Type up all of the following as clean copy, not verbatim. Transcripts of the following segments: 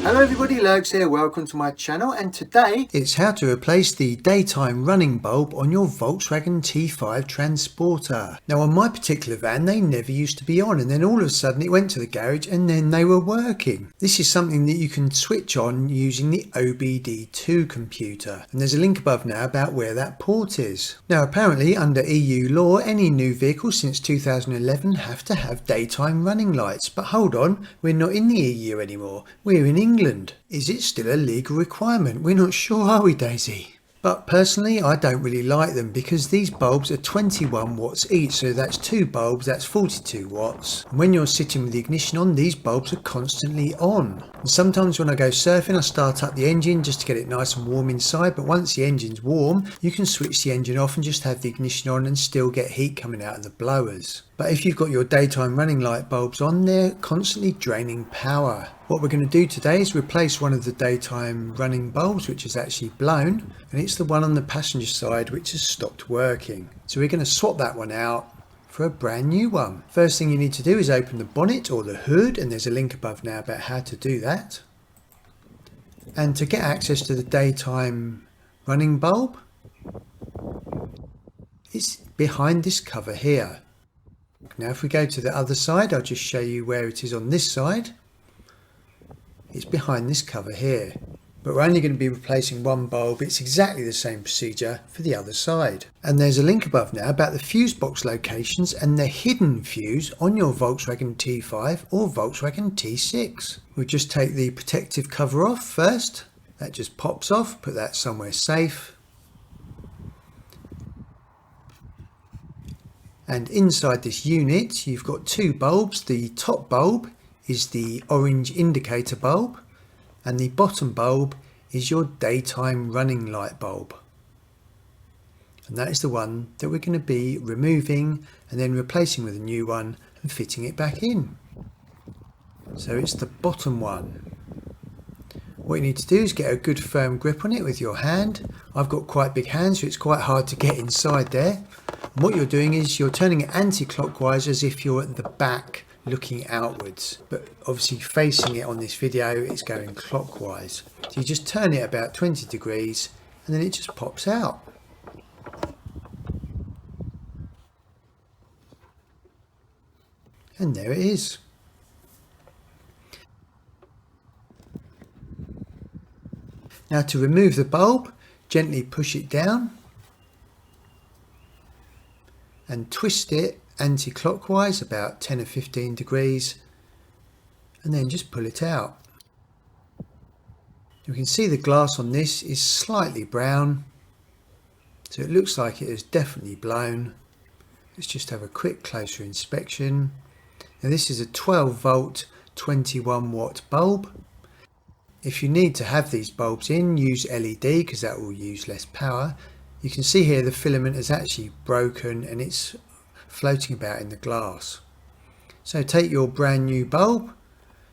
Hello everybody, Lurgs here, welcome to my channel, and today it's how to replace the daytime running bulb on your Volkswagen T5 Transporter. Now on my particular van they never used to be on, and then all of a sudden it went to the garage and then they were working. This is something that you can switch on using the OBD2 computer, and there's a link above now about where that port is. Now apparently under EU law any new vehicles since 2011 have to have daytime running lights, but hold on, we're not in the EU anymore, we're in England. Is it still a legal requirement? We're not sure, are we, Daisy? But personally I don't really like them because these bulbs are 21 watts each, so that's two bulbs, that's 42 watts. And when you're sitting with the ignition on, these bulbs are constantly on. And sometimes when I go surfing I start up the engine just to get it nice and warm inside, but once the engine's warm you can switch the engine off and just have the ignition on and still get heat coming out of the blowers. But if you've got your daytime running light bulbs on, they're constantly draining power. What we're going to do today is replace one of the daytime running bulbs which is actually blown, and it's the one on the passenger side which has stopped working. So we're going to swap that one out for a brand new one. First thing you need to do is open the bonnet or the hood, and there's a link above now about how to do that. And to get access to the daytime running bulb, it's behind this cover here. Now if we go to the other side, I'll just show you where it is on this side. It's behind this cover here, but we're only going to be replacing one bulb. It's exactly the same procedure for the other side. And there's a link above now about the fuse box locations and the hidden fuse on your Volkswagen T5 or Volkswagen T6. We'll just take the protective cover off first. That just pops off, put that somewhere safe. And inside this unit you've got two bulbs. The top bulb is the orange indicator bulb and the bottom bulb is your daytime running light bulb, and that is the one that we're going to be removing and then replacing with a new one and fitting it back in. So it's the bottom one. What you need to do is get a good firm grip on it with your hand. I've got quite big hands so it's quite hard to get inside there. And what you're doing is you're turning it anti-clockwise as if you're at the back looking outwards, but obviously facing it on this video it's going clockwise. So you just turn it about 20 degrees and then it just pops out. And there it is. Now to remove the bulb, gently push it down and twist it anti-clockwise about 10 or 15 degrees and then just pull it out. You can see the glass on this is slightly brown, so it looks like it has definitely blown. Let's just have a quick closer inspection. Now this is a 12 volt 21 watt bulb. If you need to have these bulbs in, use LED because that will use less power. You can see here the filament is actually broken and it's floating about in the glass. So take your brand new bulb,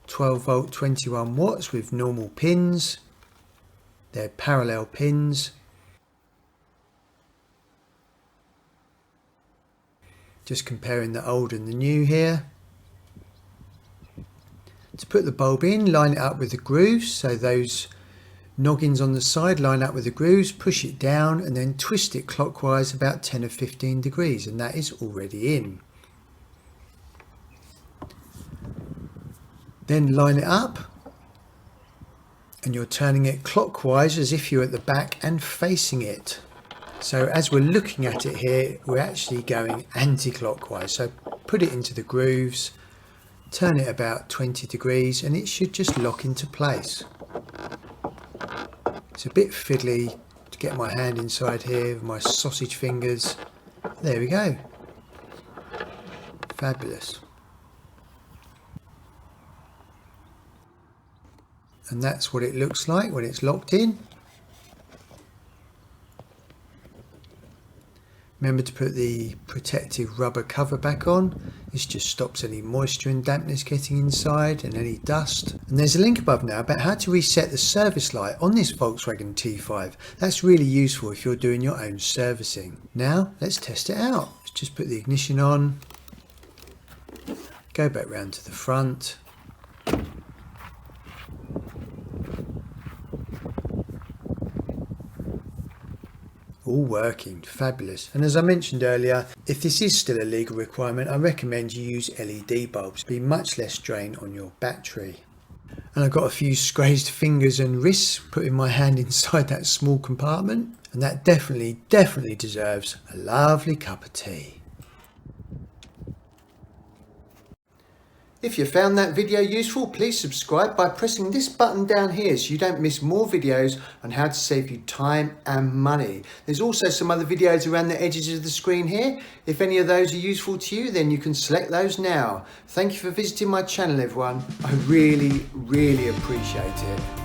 12 volt 21 watts with normal pins. They're parallel pins. Just comparing the old and the new here. To put the bulb in, line it up with the grooves, so those noggins on the side line up with the grooves, push it down and then twist it clockwise about 10 or 15 degrees, and that is already in. Then line it up and you're turning it clockwise as if you're at the back and facing it. So as we're looking at it here, we're actually going anti-clockwise. So put it into the grooves, turn it about 20 degrees and it should just lock into place. It's a bit fiddly to get my hand inside here with my sausage fingers. There we go. Fabulous. And that's what it looks like when it's locked in. Remember to put the protective rubber cover back on. This just stops any moisture and dampness getting inside and any dust. And there's a link above now about how to reset the service light on this Volkswagen T5. That's really useful if you're doing your own servicing. Now let's test it out. Let's just put the ignition on, go back round to the front, all working, fabulous. And as I mentioned earlier, if this is still a legal requirement, I recommend you use LED bulbs, be much less drain on your battery. And I've got a few grazed fingers and wrists putting my hand inside that small compartment, and that definitely deserves a lovely cup of tea. If you found that video useful, please subscribe by pressing this button down here so you don't miss more videos on how to save you time and money. There's also some other videos around the edges of the screen here. If any of those are useful to you, then you can select those now. Thank you for visiting my channel, everyone. I really appreciate it.